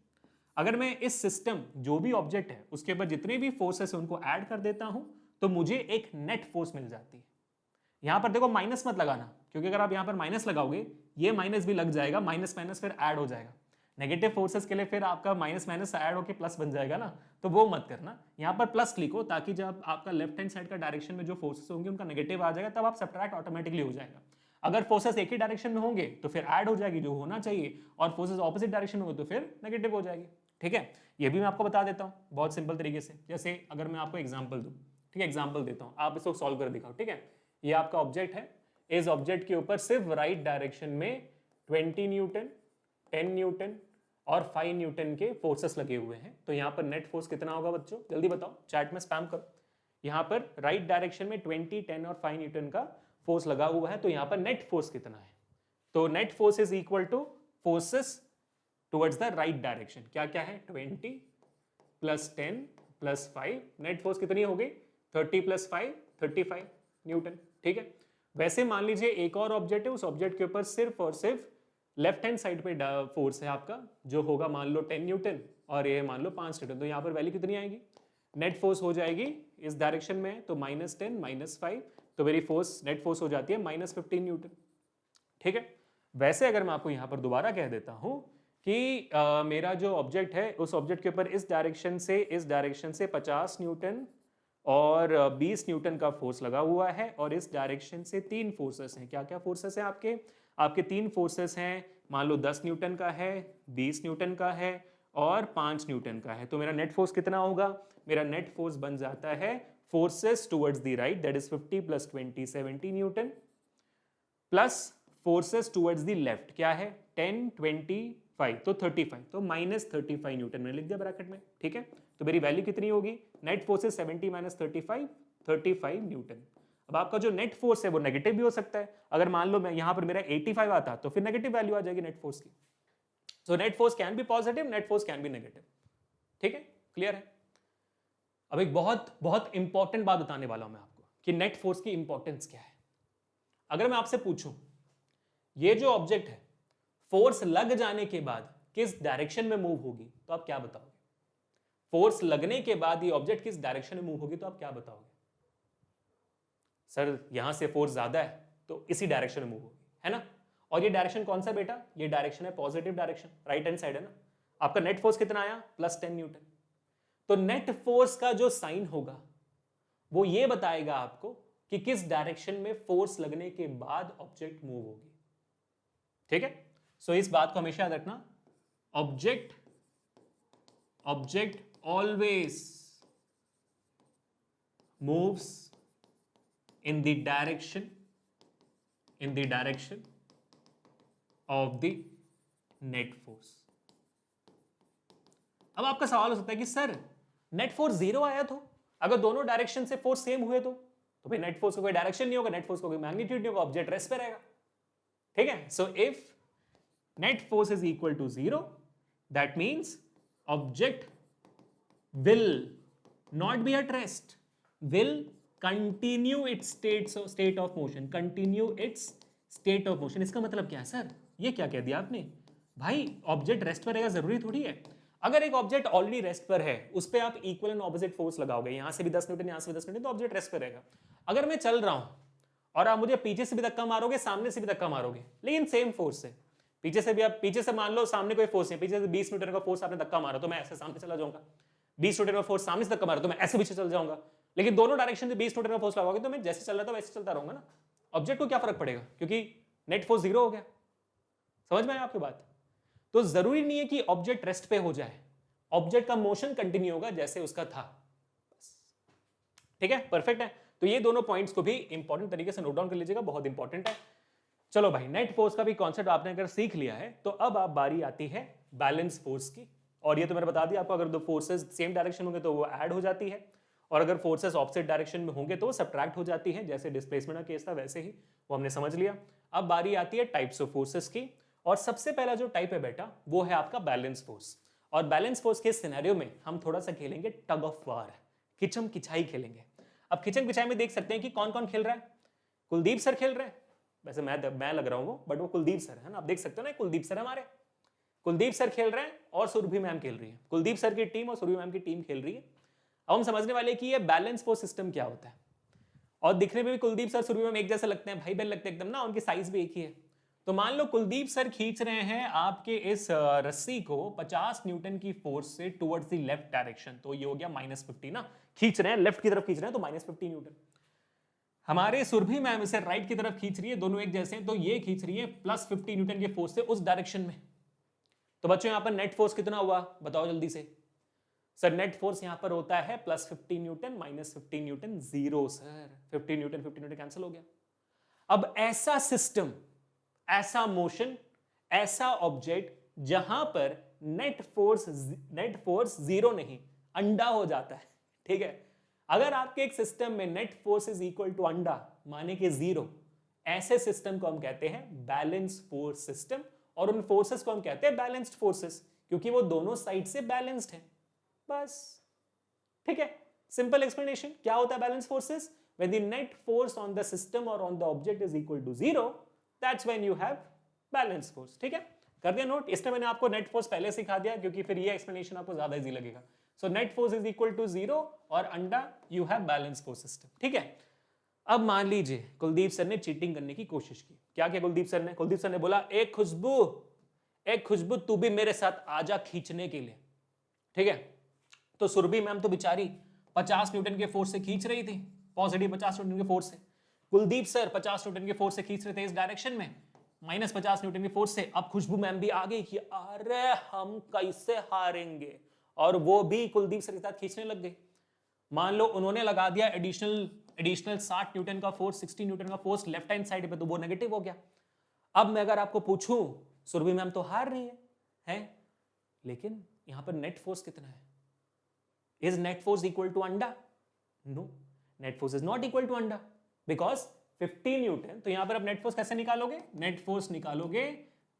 अगर मैं इस सिस्टम जो भी ऑब्जेक्ट है उसके ऊपर जितने भी फोर्सेस है उनको ऐड कर देता हूं तो मुझे एक नेट फोर्स मिल जाती है। यहां पर देखो माइनस मत लगाना, क्योंकि अगर आप यहां पर माइनस लगाओगे ये माइनस भी लग जाएगा, माइनस माइनस फिर ऐड हो जाएगा। नेगेटिव फोर्सेस के लिए फिर आपका माइनस माइनस ऐड होकर प्लस बन जाएगा ना, तो वो मत करना। यहां पर प्लस लिखो ताकि जब आपका लेफ्ट हैंड साइड का डायरेक्शन में जो फोर्सेस होंगे उनका नेगेटिव आ जाएगा, तब आप सब्ट्रैक्ट ऑटोमेटिकली हो जाएगा। अगर फोर्सेस एक ही डायरेक्शन में होंगे तो फिर ऐड हो जाएगी जो होना चाहिए, और फोर्सेस ऑपोजिट डायरेक्शन में हो तो फिर नेगेटिव हो जाएगी। ठीक है, ये भी मैं आपको बता देता हूँ बहुत सिंपल तरीके से। जैसे अगर मैं आपको एग्जाम्पल दूँ, ठीक है, एग्जाम्पल देता हूँ, आप इसको सॉल्व कर दिखाओ। ठीक है, ये आपका ऑब्जेक्ट है, इस ऑब्जेक्ट के ऊपर सिर्फ राइट डायरेक्शन में 20 न्यूटन, 10 न्यूटन और 5 न्यूटन के फोर्सेस लगे हुए हैं। तो यहाँ पर नेट फोर्स कितना होगा बच्चों, जल्दी बताओ, चैट में स्पैम करो। यहाँ पर राइट डायरेक्शन में 20, 10 और 5 न्यूटन का फोर्स लगा हुआ है, तो यहाँ पर नेट फोर्स कितना है? तो net force is equal to forces towards the right direction. क्या क्या है? 20 प्लस 10 प्लस 5, नेट फोर्स कितनी हो गई? 30 प्लस 5 35 न्यूटन। ठीक है, वैसे मान लीजिए एक और ऑब्जेक्ट है, उस ऑब्जेक्ट के ऊपर सिर्फ और सिर्फ लेफ्ट हैंड साइड पे फोर्स है आपका, जो होगा मान लो 10 न्यूटन और ये मान लो 5 न्यूटन। तो यहाँ पर वैल्यू कितनी आएगी? नेट फोर्स हो जाएगी, इस डायरेक्शन में तो -10 -5, तो मेरी फोर्स नेट फोर्स हो जाती है -15 न्यूटन। ठीक है, वैसे अगर मैं आपको यहाँ पर दोबारा कह देता हूँ कि मेरा जो ऑब्जेक्ट है उस ऑब्जेक्ट के ऊपर इस डायरेक्शन से 50 न्यूटन और 20 न्यूटन का फोर्स लगा हुआ है, और इस डायरेक्शन से 3 फोर्सेस हैं। क्या क्या फोर्सेस हैं आपके? आपके 3 फोर्सेस हैं, मान लो 10 न्यूटन का है, 20 न्यूटन का है और 5 न्यूटन का है। तो मेरा नेट फोर्स कितना होगा? मेरा नेट फोर्स बन जाता है forces towards the right, that is 50 plus 20 70 Newton, plus forces towards the left क्या है? 10 25 तो 35, तो -35 न्यूटन मैंने लिख दिया ब्रैकेट में। ठीक है, तो मेरी वैल्यू कितनी होगी? Net force 70 minus 35 Newton. अब आपका जो नेट फोर्स है वो नेगेटिव भी हो सकता है। अगर मान लो मैं यहां पर मेरा 85 आता तो फिर नेगेटिव वैल्यू आ जाएगी नेट फोर्स की। सो net force can be positive, net force can be negative. ठीक है, क्लियर है? अब एक बहुत बहुत इंपॉर्टेंट बात बताने वाला हूं मैं आपको कि नेट फोर्स की इंपॉर्टेंस क्या है। अगर मैं आपसे पूछूं ये जो ऑब्जेक्ट है फोर्स लग जाने के बाद किस डायरेक्शन में मूव होगी, तो आप क्या बताओगे? फोर्स लगने के बाद ये ऑब्जेक्ट किस डायरेक्शन में मूव होगी, तो आप क्या बताओगे? सर यहां से फोर्स ज्यादा है तो इसी डायरेक्शन में मूव होगी, है ना? और ये डायरेक्शन कौन सा बेटा? ये डायरेक्शन है positive direction, right hand side है ना। आपका नेट फोर्स कितना आया? +10 न्यूटन। तो नेट फोर्स का जो साइन होगा वो ये बताएगा आपको कि किस डायरेक्शन में फोर्स लगने के बाद ऑब्जेक्ट मूव होगी। ठीक है, सो इस बात को हमेशा याद रखना, object always moves in the direction of the net force। अब आपका सवाल हो सकता है कि सर नेट फोर्स 0 आया तो अगर दोनों डायरेक्शन से फोर्स सेम हुए तो भाई नेट फोर्स का कोई डायरेक्शन नहीं होगा, नेट फोर्स का कोई मैग्नीट्यूड नहीं होगा, ऑब्जेक्ट रेस्ट पे रहेगा। ठीक है, so if net force is equal to 0 that means object will not be at rest, will continue its state of motion, continue its state of motion। इसका मतलब क्या है सर? ये क्या कह दिया आपने? भाई ऑब्जेक्ट रेस्ट पर रहेगा जरूरी थोड़ी है। अगर एक ऑब्जेक्ट ऑलरेडी रेस्ट पर है उस पर आप इक्वल एंड ऑपोजिट फोर्स लगाओगे, यहां से भी 10 न्यूटन यहां से भी 10 न्यूटन, तो ऑब्जेक्ट रेस्ट पर रहेगा। अगर मैं चल रहा हूं और आप मुझे पीछे से भी धक्का मारोगे सामने से भी धक्का मारोगे लेकिन सेम फोर्स से, पीछे से भी आप पीछे से मान लो सामने कोई फोर्स है, पीछे से 20 न्यूटन का फोर्स आपने धक्का मारा तो मैं ऐसे सामने चला जाऊंगा, 20 न्यूटन का फोर्स सामने से धक्का मारा तो मैं ऐसे पीछे चल जाऊंगा। लेकिन दोनों डायरेक्शन से 20 न्यूटन का फोर्स लगाओगे तो मैं जैसे चल रहा था वैसे चलता रहूंगा ना। ऑब्जेक्ट को क्या फर्क पड़ेगा क्योंकि नेट फोर्स 0 हो गया। समझ में आया आपकी बात? तो जरूरी नहीं है कि ऑब्जेक्ट रेस्ट पे हो जाए, ऑब्जेक्ट का मोशन कंटिन्यू होगा जैसे उसका था। ठीक है, परफेक्ट है। तो ये दोनों पॉइंट्स को भी इंपॉर्टेंट तरीके से नोट डाउन कर लीजिएगा, बहुत इंपॉर्टेंट है। चलो भाई, नेट फोर्स का भी कॉन्सेप्ट आपने अगर सीख लिया है तो अब आप बारी आती है बैलेंस फोर्स की। और ये तो मैंने बता दिया आपको, अगर दो फोर्सेस सेम डायरेक्शन होंगे तो वो ऐड हो जाती है, और अगर फोर्सेस ऑपोजिट डायरेक्शन में होंगे तो वो सब्ट्रैक्ट हो जाती है। जैसे डिस्प्लेसमेंट का केस था वैसे ही, वो हमने समझ लिया। अब बारी आती है टाइप्स ऑफ फोर्सेस की, और सबसे पहला जो टाइप है बेटा वो है आपका बैलेंस फोर्स। और बैलेंस फोर्स के सिनेरियो में हम थोड़ा सा खेलेंगे टग ऑफ वार, खिंचम खिंचाई खेलेंगे। अब खिंचम खिंचाई में देख सकते हैं कि कौन कौन खेल रहा है। कुलदीप सर खेल रहे हैं, वैसे मैं लग रहा हूँ वो, बट वो कुलदीप सर है ना, आप देख सकते हो ना, कुलदीप सर हमारे, कुलदीप सर खेल रहे हैं और सुरभि मैम खेल रही है, कुलदीप सर की टीम और सुरभि मैम की टीम खेल रही है। अब हम समझने वाले कि ये बैलेंस फोर्स सिस्टम क्या होता है। और दिखने में भी कुलदीप सर सुरभि मैम एक जैसे लगते हैं, भाई बहन लगते हैं एकदम ना, उनकी साइज भी एक ही है। तो मान लो कुलदीप सर खींच रहे हैं आपके इस रस्सी को 50 न्यूटन की फोर्स से टुवर्ड्स द लेफ्ट डायरेक्शन, तो ये हो गया -50 ना, खींच रहे हैं लेफ्ट की तरफ खींच रहे हैं तो -50 न्यूटन। हमारे सुरभि मैम इसे राइट की तरफ खींच रही है, दोनों एक जैसे हैं, तो ये खींच रही है +50 न्यूटन के फोर्स से उस डायरेक्शन में। तो बच्चों यहां पर नेट फोर्स कितना हुआ बताओ जल्दी से। सर नेट फोर्स यहां पर होता है +50 Newton -50 Newton, 0 sir, 50 Newton cancel हो गया। अब ऐसा सिस्टम, ऐसा मोशन, ऐसा ऑब्जेक्ट जहां पर नेट फोर्स 0 नहीं, अंडा हो जाता है, ठीक है। अगर आपके एक सिस्टम में net force is equal to अंडा माने कि 0, ऐसे सिस्टम को हम कहते हैं बैलेंस फोर्स सिस्टम, और उन फोर्सेस को हम कहते हैं बैलेंस्ड फोर्सेस, क्योंकि वो दोनों साइड से बैलेंस्ड है, बस, ठीक है। Simple explanation. क्या होता है balance forces? When the net force on the system or on the object is equal to 0, that's when you have balance force, ठीक है। कर दिया नोट? इसमें मैंने आपको नेट फोर्स पहले सिखा दिया क्योंकि फिर ये एक्सप्लेनेशन आपको ज्यादा इजी लगेगा। So net force is equal to 0 और under you have balance force system, ठीक है। अब मान लीजिए कुलदीप सर ने चीटिंग करने की कोशिश की। क्या किया कुलदीप सर ने? कुलदीप सर ने बोला एक खुशबू तू भी मेरे साथ आजा खींचने के लिए, ठीक है। तो सुरभि मैम तो बेचारी 50 न्यूटन के फोर्स से खींच रही थी, पॉजिटिव 50 न्यूटन के फोर्स से। कुलदीप सर 50 न्यूटन के फोर्स से खींच रहे थे इस डायरेक्शन में, -50 न्यूटन के फोर्स से। अब खुशबू मैम भी आ गई कि अरे हम कैसे हारेंगे, और वो भी कुलदीप सर के साथ खींचने लग गई। मान लो उन्होंने लगा दिया एडिशनल 60 न्यूटन का फोर्स, 60 न्यूटन का फोर्स लेफ्ट हैंड साइड पे, तो वो नेगेटिव हो गया। अब मैं अगर आपको पूछूं, सुरभि मैम तो हार रही है, लेकिन यहां पर नेट फोर्स कितना है? Is net force equal to अंडा? No, net force is not equal to अंडा बिकॉज 50 न्यूटन। तो यहां पर आप नेट फोर्स कैसे निकालोगे? नेट फोर्स निकालोगे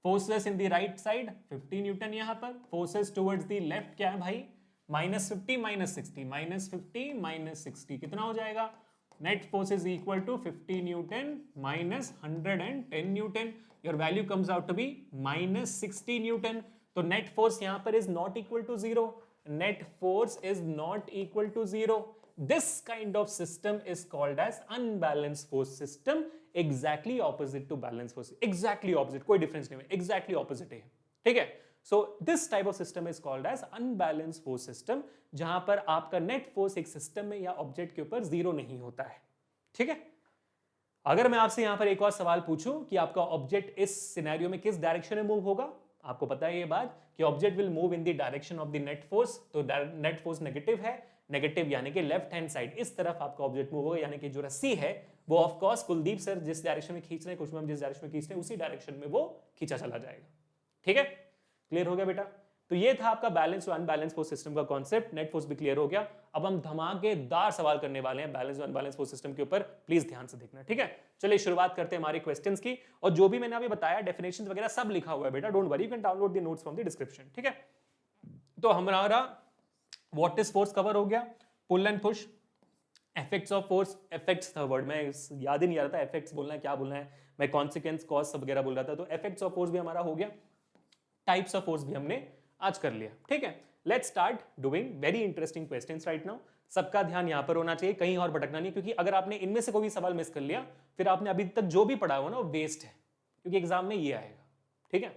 forces in the right side 50 newton, यहां पर फोर्सेस टुवर्ड्स द लेफ्ट क्या है भाई? -50 -60, -50 -60 कितना हो जाएगा? Net force is equal to 50 newton -110 newton. Your value comes out to be -60 newton. तो नेट फोर्स यहां पर is not equal to 0, net force is not equal to 0. This kind of system is called as unbalanced force system, exactly opposite to balanced force, exactly opposite, कोई difference नहीं है, exactly opposite है, ठीक है। So this type of system is called as unbalanced force system, जहां पर आपका net force एक सिस्टम में या ऑब्जेक्ट के ऊपर 0 नहीं होता है, ठीक है। अगर मैं आपसे यहां पर एक और सवाल पूछूं कि आपका ऑब्जेक्ट इस सिनेरियो में किस डायरेक्शन में मूव होगा, आपको पता है ये बात कि object will move in the direction of the net force, तो नेट फोर्स नेगेटिव है, नेगेटिव यानी कि लेफ्ट हैंड साइड इस तरफ आपका ऑब्जेक्ट मूव होगा, यानी कि जो रस्सी है वो ऑफ कोर्स कुलदीप सर जिस डायरेक्शन में खींच रहे हैं, खुशबू मैम जिस डायरेक्शन में खींच रहे हैं, उसी डायरेक्शन में वो खींचा चला जाएगा, ठीक है। क्लियर हो गया बेटा? तो ये था आपका बैलेंस और अनबैलेंस फोर्स सिस्टम का कॉन्सेप्ट। नेट फोर्स भी क्लियर हो गया। अब हम धमाकेदार सवाल करने वाले हैं बैलेंस और अनबैलेंस फोर्स सिस्टम के ऊपर, प्लीज ध्यान से देखना, ठीक है। चलिए शुरुआत करते हैं हमारे क्वेश्चंस की, और जो भी मैंने अभी बताया डेफिनेशंस वगैरह सब लिखा हुआ है बेटा, don't worry, you can download the notes from the description, ठीक है। तो हमारा व्हाट इज फोर्स कवर हो गया, pull and push, effects of force, effects था वर्ड, मैं याद ही नहीं आ रहा था इफेक्ट्स बोलना है क्या बोलना है, मैं कॉन्सिक्वेंस कॉज सब वगैरह बोल रहा था। तो इफेक्ट्स ऑफ फोर्स भी हमारा हो गया, टाइप्स ऑफ फोर्स भी हमने आज कर लिया, ठीक है। Let's start doing very interesting questions right now. सबका ध्यान यहां पर होना चाहिए, कहीं और भटकना नहीं, क्योंकि अगर आपने इनमें से कोई भी सवाल मिस कर लिया फिर आपने अभी तक जो भी पढ़ा हो ना वो वेस्ट है, क्योंकि एग्जाम में ये आएगा, ठीक है।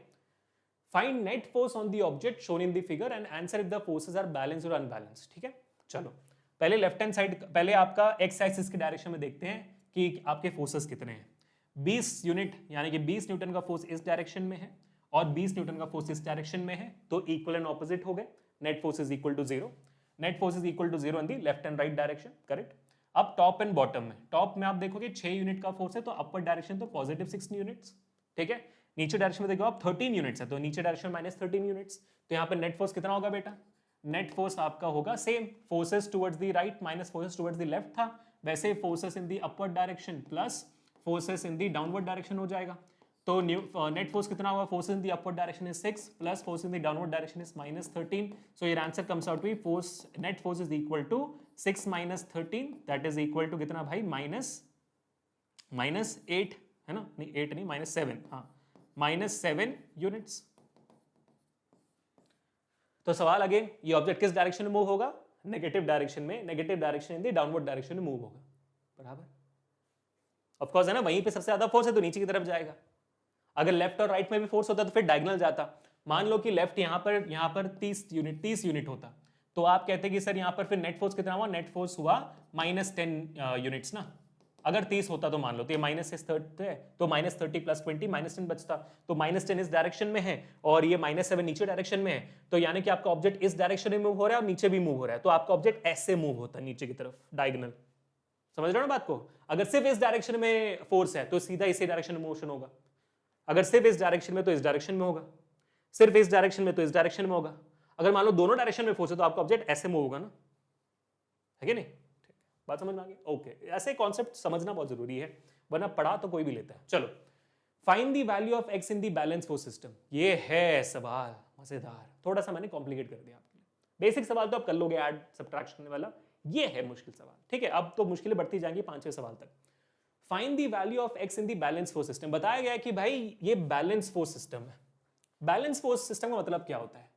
Find net force on the object shown in the figure and answer if the forces are balanced और अनबैलेंस्ड, ठीक है। चलो पहले लेफ्ट हैंड साइड, पहले आपका एक्स एक्सिस के डायरेक्शन में देखते हैं कि आपके फोर्सेस कितने हैं। 20 यूनिट यानी कि 20 न्यूटन का फोर्स इस डायरेक्शन में है और 20 न्यूटन का फोर्स इस डायरेक्शन में है, तो इक्वल एंड ऑपोजिट हो गए। Net force is equal to 0, net force is equal to 0 in the left and right direction, correct. अब टॉप एंड बॉटम में, टॉप में आप देखोगे 6 यूनिट का फोर्स है, तो अपर डायरेक्शन तो पॉजिटिव 6 यूनिट्स, ठीक है। नीचे डायरेक्शन में देखो आप 13 यूनिट्स है, तो नीचे डायरेक्शन -13 यूनिट्स, तो यहाँ पे नेट फोर्स कितना होगा बेटा? नेट फोर्स आपका होगा same, forces towards the right minus forces towards the left था, वैसे forces in the upward direction plus forces in the downward direction हो जाएगा। तो नेट फोर्स कितना होगा? Force in the upward direction is 6 plus force in the downward direction is -13, so your answer comes out to be force net force is equal to 6 - 13, that is equal to कितना भाई? -8, है ना, नहीं 8 नहीं, -7, हाँ -7 यूनिट्स। तो सवाल अगेन, ये ऑब्जेक्ट किस डायरेक्शन में मूव होगा? नेगेटिव डायरेक्शन में, negative direction in the downward direction में मूव होगा, बराबर। ऑफ कोर्स है ना, वहीं पे सबसे ज्यादा फोर्स है तो नीचे की तरफ जाएगा। अगर लेफ्ट और राइट में भी फोर्स होता तो फिर डायगोनल जाता। मान लो कि लेफ्ट यहाँ पर 30 यूनिट होता, तो आप कहते कि सर यहाँ पर फिर नेट फोर्स कितना हुआ? नेट फोर्स हुआ -10 यूनिट्स ना। अगर 30 होता तो मान लो, तो ये -30 है, तो -30 + 20 -10 बचता। तो -10 इस डायरेक्शन में है और ये -7 नीचे डायरेक्शन में है, तो यानी कि आपका ऑब्जेक्ट इस डायरेक्शन में मूव हो रहा है और नीचे भी मूव हो रहा है, तो आपका ऑब्जेक्ट ऐसे मूव होता है नीचे की तरफ, डायगोनल। समझ रहे हो ना बात को? अगर सिर्फ इस डायरेक्शन में फोर्स है तो सीधा इसी डायरेक्शन में मोशन होगा, अगर सिर्फ इस डायरेक्शन में तो इस डायरेक्शन में होगा, सिर्फ इस डायरेक्शन में तो इस डायरेक्शन में होगा। अगर मान लो दोनों डायरेक्शन में फोर्स है तो आपका ऑब्जेक्ट ऐसे मूव होगा ना, है कि नहीं? बात समझ में आ गई? ओके, ऐसे कॉन्सेप्ट समझना बहुत जरूरी है, वरना पढ़ा तो कोई भी लेता है। चलो, find the value of x in the balance force system. ये है सवाल मजेदार, थोड़ा सा मैंने कॉम्प्लिकेट कर दिया आपके लिए। बेसिक सवाल तो आप कर लोगे, ऐड सब्ट्रैक्शन वाला, ये है मुश्किल सवाल। ठीक है, अब तो मुश्किलें बढ़ती जाएंगी 5वें सवाल तक। Find the value of x in the balance force system. बताया गया है कि भाई ये बैलेंस फोर्स सिस्टम है। बैलेंस फोर्स सिस्टम का मतलब क्या होता है?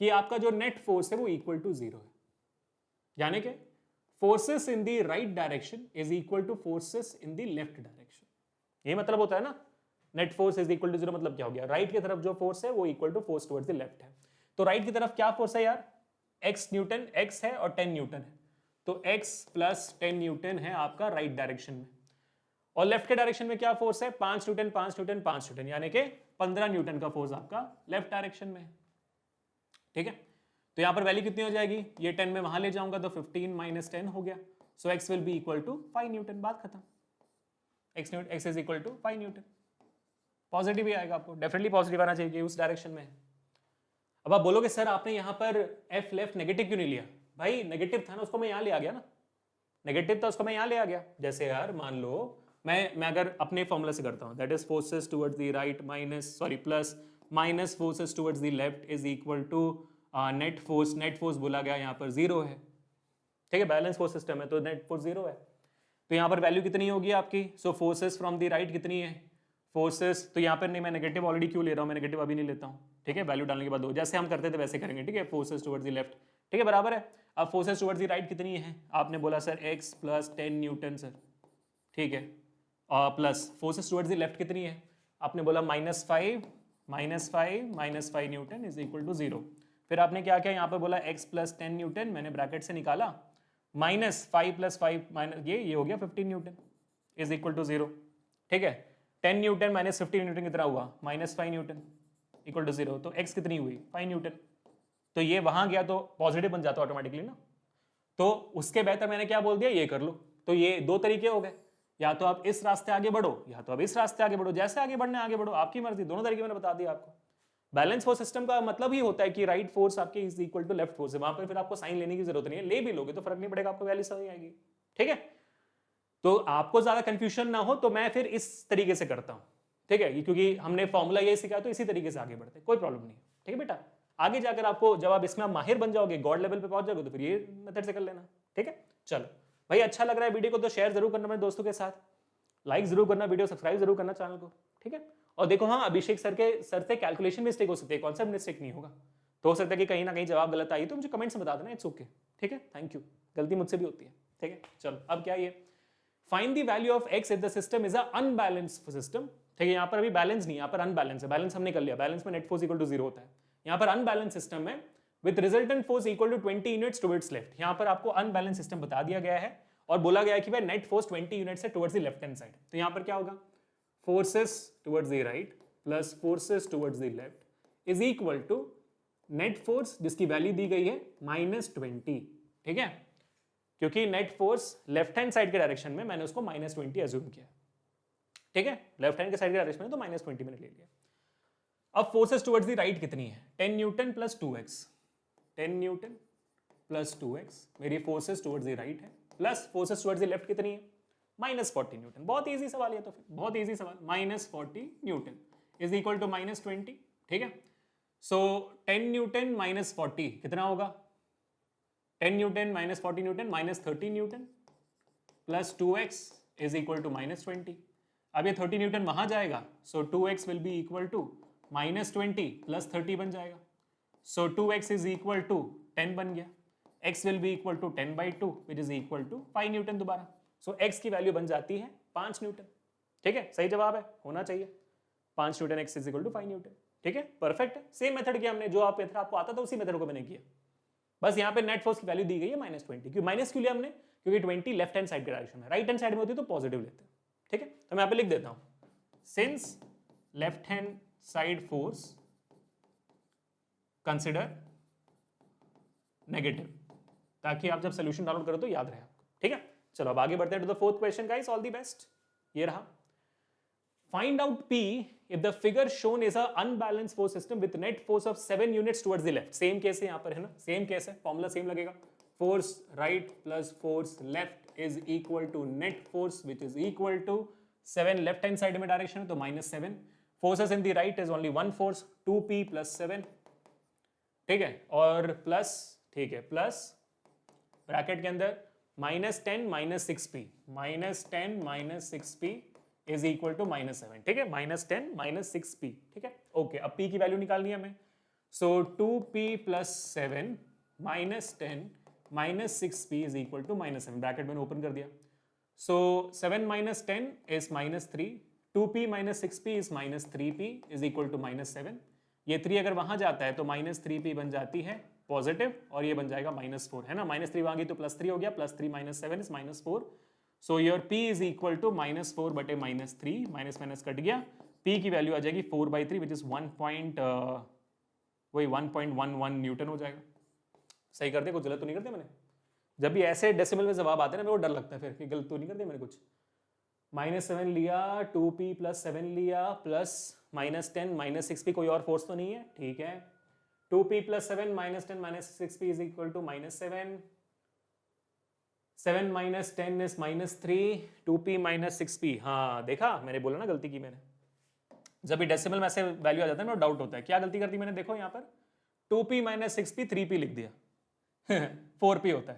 कि आपका जो नेट फोर्स है वो इक्वल टू 0 है, यानी कि forces in the right direction is equal to forces in the left direction. ये मतलब होता है ना, net force is equal to 0, मतलब क्या हो गया? राइट की तरफ जो फोर्स है वो equal to force towards the left है। तो राइट की तरफ क्या फोर्स है यार? x न्यूटन, x है और 10 न्यूटन है, तो x + 10 न्यूटन है आपका राइट डायरेक्शन में। और लेफ्ट के डायरेक्शन में क्या फोर्स है? 5 न्यूटन, 5 न्यूटन, 5 न्यूटन, यानी कि 15 न्यूटन का फोर्स आपका लेफ्ट डायरेक्शन में है। ठीक है, तो यहां पर वैल्यू कितनी हो जाएगी? ये 10 में वहां ले जाऊंगा तो 15 - 10 हो गया, so x will be equal to 5 newton. बात खत्म। x is equal to 5 newton. Positive ही आएगा, आपको डेफिनेटली पॉजिटिव आना चाहिए, उस डायरेक्शन में। अब आप बोलोगे सर आपने यहां पर f लेफ्ट नेगेटिव क्यों नहीं लिया? भाई नेगेटिव था ना, उसको मैं यहां ले आ गया ना, नेगेटिव था उसको मैं यहां ले आ गया। जैसे यार मान लो मैं अगर अपने फॉर्मूला से करता हूं, that is forces towards the right minus forces towards the left is equal to net force बोला गया यहाँ पर 0 है। ठीक है, बैलेंस फोर्स सिस्टम है तो नेट फोर्स 0 है, तो यहाँ पर वैल्यू कितनी होगी आपकी? सो फोर्सेस फ्रॉम द राइट कितनी है? फोर्सेस, तो यहाँ पर नहीं, मैं नेगेटिव ऑलरेडी क्यों ले रहा हूँ, मैं नेगेटिव अभी नहीं लेता हूँ। ठीक है, वैल्यू डालने के बाद जैसे हम करते थे वैसे करेंगे। ठीक है, फोर्सेस टुवर्ड्स द लेफ्ट, ठीक है, बराबर है। अब फोर्सेस टुवर्ड्स द राइट कितनी है? आपने बोला सर x + 10 न्यूटन सर, ठीक है, plus forces towards the left कितनी है? आपने बोला -5 न्यूटन इज इक्वल टू 0। फिर आपने क्या किया? यहाँ पर बोला x + 10 न्यूटन, मैंने ब्रैकेट से निकाला, -5 + 5 माइनस ये हो गया 15 न्यूटन इज इक्वल टू 0। ठीक है, 10 न्यूटन - 15 न्यूटन कितना हुआ? -5 न्यूटन इक्वल टू 0, तो x कितनी हुई? 5 न्यूटन। तो ये वहां गया तो पॉजिटिव बन जाता ऑटोमेटिकली ना, तो उसके बेहतर मैंने क्या बोल दिया, ये कर लो। तो ये दो तरीके हो गए, या तो आप इस रास्ते आगे बढ़ो या तो आप इस रास्ते आगे बढ़ो, जैसे आगे बढ़ना आगे बढ़ो, आपकी मर्जी। दोनों तरीके मैंने बता दिया आपको। बैलेंस फोर्स सिस्टम का मतलब ही होता है कि राइट फोर्स आपके is equal to left force है, वहां पर फिर आपको साइन लेने की जरूरत नहीं है, ले भी लोगे तो फर्क नहीं पड़ेगा, आपको वैल्यू समझ आएगी। ठीक है, तो आपको ज्यादा कंफ्यूजन ना हो तो मैं फिर इस तरीके से करता हूं। ठीक है, क्योंकि हमने फॉर्मूला ये सिखाया तो इसी तरीके से आगे बढ़ते, कोई प्रॉब्लम नहीं। ठीक है बेटा, आगे जाकर आपको जब आप इसमें माहिर बन जाओगे, गॉड लेवल पे पहुंच जाओगे, तो फिर ये मेथड से कर लेना। ठीक है, चलो भाई, अच्छा लग रहा है वीडियो को तो शेयर जरूर करना मेरे दोस्तों के साथ, लाइक जरूर करना, वीडियो सब्सक्राइब जरूर करना चैनल को। ठीक है, और देखो हाँ, अभिषेक सर से कैलकुलेशन मिस्टेक हो सकती है, कॉन्सेप्ट मिस्टेक नहीं होगा, तो हो सकता है कि कहीं ना कहीं जवाब गलत आई तो मुझे कमेंट से बता देना, इट्स ओके। ठीक है, थैंक यू, गलती मुझसे भी होती है। ठीक है, चलो अब क्या ये find the value of x if the system is a unbalanced system. ठीक है, यहाँ पर अभी बैलेंस नहीं, यहाँ पर अनबैलेंस है। बैलेंस हमने कर लिया, बैलेंस में नेट फोर्स इक्वल टू 0 होता है। यहाँ पर अनबैलेंस सिस्टम है with resultant force equal to 20 units towards left. यहाँ पर आपको अनबैलेंस सिस्टम बता दिया गया है और बोला गया है कि भाई नेट फोर्स 20 यूनिट्स है towards the left hand side. तो यहाँ पर क्या होगा? Forces towards the right plus forces towards the left is equal to net force जिसकी वैल्यू दी गई है -20। ठीक है, क्योंकि net force left hand side के डायरेक्शन में मैंने उसको -20 एज्यूम किया। ठीक है, लेफ्ट हैंड के साइड के डायरेक्शन में तो -20 मैंने ले लिया। अब फोर्सेस टुवर्ड्स द राइट कितनी है? 10 Newton plus 2x, 10 Newton plus 2x मेरी फोर्सेस टुवर्ड्स द राइट है, plus forces towards the left कितनी है? -40 न्यूटन। बहुत इजी सवाल है, तो फिर बहुत इजी सवाल, -40 न्यूटन इज इक्वल टू -20। ठीक है, सो 10 न्यूटन -40 कितना होगा? 10 newton -40 newton -30 newton plus 2x is equal to -20। अब ये 30 न्यूटन वहां जाएगा, so 2x will be equal to -20 plus 30 बन जाएगा, so 2x is equal to 10 बन गया, x will be equal to 10/2 which is equal to 5 newton दोबारा, सो x की वैल्यू बन जाती है 5 न्यूटन। ठीक है, सही जवाब है, होना चाहिए 5 newton, x is equal to 5 newton. ठीक है, परफेक्ट है, सेम मेथड किया हमने, जो आप मेथड आपको आता था उसी मेथड को मैंने किया, बस यहाँ पे नेट फोर्स की वैल्यू दी गई है -20। क्यों माइनस क्यों लिया हमने? क्योंकि 20 लेफ्ट हैंड साइड के डायरेक्शन में, राइट हैंड साइड में होती है तो पॉजिटिव लेते हैं। ठीक है, तो मैं यहाँ पे लिख देता हूं, since left hand side force consider negative, ताकि आप जब सोल्यूशन डाउनलोड करो तो याद रहे आपको। ठीक है, चलो अब आगे बढ़ते हैं to the fourth question guys, all the best. ये रहा, find out P if the figure shown is a unbalanced force system with net force of 7 units towards the left। Same case है यहाँ पर, है ना, सेम केस है, फॉर्मूला सेम लगेगा, force right plus force left is equal to net force which is equal to 7 left hand side में डायरेक्शन है तो -7, forces in the right is only one force 2p plus 7। ठीक है, और प्लस, ठीक है, प्लस ब्रैकेट के अंदर -10 -6p, -10 -6p is equal to -7। ठीक है, -10 -6p। ठीक है, ओके, अब p की वैल्यू निकालनी है हमें, so 2p plus 7 -10 -6p is equal to -7, bracket मैंने ओपन कर दिया, so 7 - 10 is -3, 2p - 6p is -3p is equal to -7। ये 3 अगर वहां जाता है तो -3p बन जाती है पॉजिटिव, और ये बन जाएगा -4, है ना, -3 वहां गई तो +3 हो गया, +3 - 7 is -4, so your p is equal to -4 बटे -3, माइनस माइनस कट गया, p की वैल्यू आ जाएगी 4/3 विच इज 1.11 न्यूटन हो जाएगा। सही कर दे, कुछ गलत तो नहीं करते मैंने? जब भी ऐसे डेसिमल में जवाब आते हैं ना, मेरे को डर लगता है फिर कि गलत तो नहीं कर दिया मैंने कुछ। -7 लिया, 2p + 7 लिया, प्लस -10 -6p, कोई और फोर्स तो नहीं है, ठीक है, 2p + 7 -10 -6p is equal to -7, 7 - 10 is -3, 2p - 6p। हाँ देखा, मैंने बोला ना गलती की मैंने, जब भी डेसिमल में ऐसे वैल्यू आ जाता है ना डाउट होता है, क्या गलती कर दी मैंने, देखो यहाँ पर 2p - 6p 3p लिख दिया 4p होता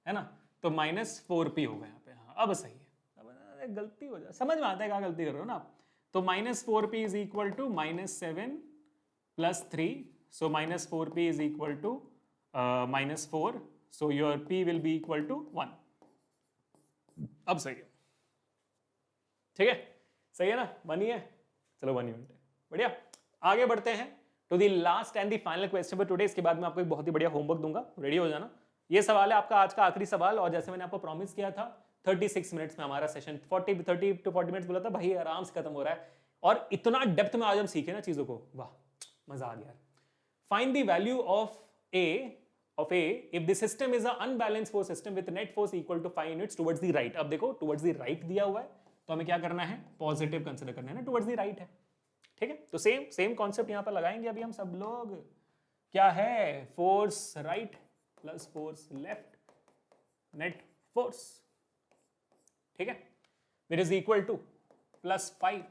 है ना, तो -4p होगा यहाँ पे। हाँ अब सही है, अब गलती हो जाए, समझ में आता है क्या गलती कर रहे हो ना आप, तो -4p is equal to -7 + 3, so -4p is equal to -4, so your p will be equal to 1। अब सही है, ठीक है, सही है ना, 1 ही है, चलो 1 यूनिट है, बढ़िया। आगे बढ़ते हैं to the last and the final question for today. इसके बाद मैं आपको एक बहुत ही बढ़िया होमवर्क दूंगा, रेडी हो जाना। ये सवाल है आपका आज का आखिरी सवाल, और जैसे मैंने आपको प्रॉमिस किया था 36 मिनट्स में हमारा सेशन 30 to 40 मिनट्स बोला था भाई, आराम से खत्म हो रहा है, और इतना डेप्थ में आज हम सीखे ना चीजों को, वाह मजा आ गया। Find the value of A if the system is an unbalanced force system with net force equal to 5 units towards the right। अब देखो towards the right दिया हुआ है, तो हमें क्या करना है, पॉजिटिव कंसीडर करना है ना, towards the right है, ठीक है, तो सेम कॉन्सेप्ट यहां पर लगाएंगे अभी हम सब लोग। क्या है, force right plus force left, net force, ठीक है, which is equal to +5,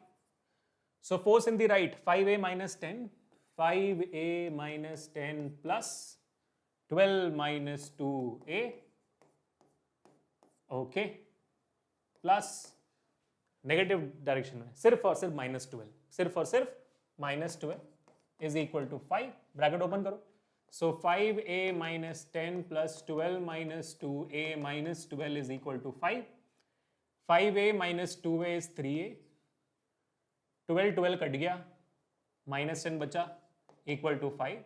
so force in the right 5a - 10, 5a - 10 plus 12 - 2a, okay, plus negative direction में सिर्फ और सिर्फ -12, सिर्फ और सिर्फ -12 is equal to 5, bracket open करो, so 5a - 10 plus 12 - 2a - 12 is equal to 5, 5a - 2a is 3a, 12 cut गया, -10 बचा, equal to 5,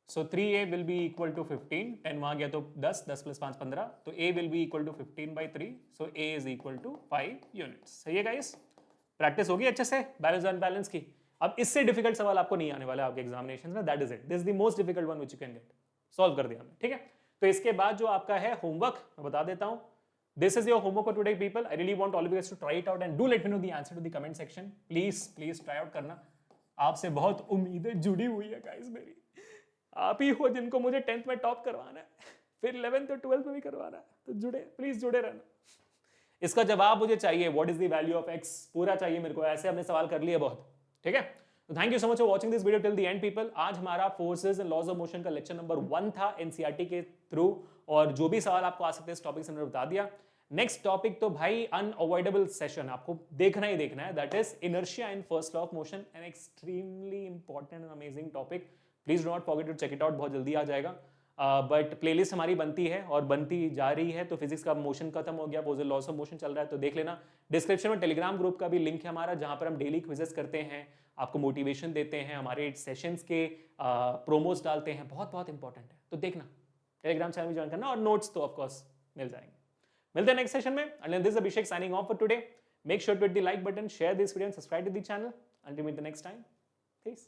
so 3a will be equal to 15, 10 वहां गया तो 10 + 5 15, तो a will be equal to 15/3, so a is equal to 5 units। सही है गाइस, प्रैक्टिस होगी अच्छे से बैलेंस एंड बैलेंस की। अब इससे डिफिकल्ट सवाल आपको नहीं आने वाला आपके एग्जामिनेशन में, that is it, this is the most difficult one which you can get, solve कर दिया हमने, ठीक है। तो इसके बाद जो आपका है होमवर्क मैं बता देता हूं, this is your homework for today people, I really want all of you guys to try it out and do let me know the answer to the comment section, please try out करना, आपसे बहुत उम्मीदें जुड़ी हुई है गाइस मेरी, आप ही हो जिनको मुझे 10th में टॉप करवाना है, फिर 11th और 12th में भी करवाना है, तो जुड़े, प्लीज जुड़े रहना। इसका जवाब मुझे चाहिए, what is the value of x, पूरा चाहिए मेरे को, ऐसे हमने सवाल कर लिए बहुत, ठीक है। तो thank you so much for watching this video till the end people. आज हमारा forces and laws of motion का लेक्चर नंबर 1 था एनसीईआरटी के थ्रू, और जो भी सवाल आपको आ सकते हैं इस टॉपिक से मैंने बता दिया। नेक्स्ट टॉपिक तो भाई अनअवॉइडेबल सेशन आपको देखना ही देखना है, that is inertia in first law of motion, an extremely important and amazing topic. Please do not forget to check it out, बहुत जल्दी आ जाएगा। बट प्लेलिस्ट हमारी बनती है और बनती जा रही है, तो फिजिक्स का मोशन खत्म हो गया, पोजल लॉस ऑफ मोशन चल रहा है, तो देख लेना। डिस्क्रिप्शन में टेलीग्राम ग्रुप का भी लिंक है हमारा, जहां पर हम डेली क्विजेस करते हैं, आपको मोटिवेशन देते हैं, हमारे सेशंस के प्रोमोस डालते हैं, बहुत बहुत इंपॉर्टेंट है, तो देखना टेलीग्राम चैनल में ज्वाइन करना, और नोट्स तो ऑफकोर्स मिल जाएंगे। मिलते हैं नेक्स्ट सेशन में। Until this is Abhishek signing off for today. Make sure to hit the like button, share this video and subscribe to the channel. Until we meet the next time. Peace.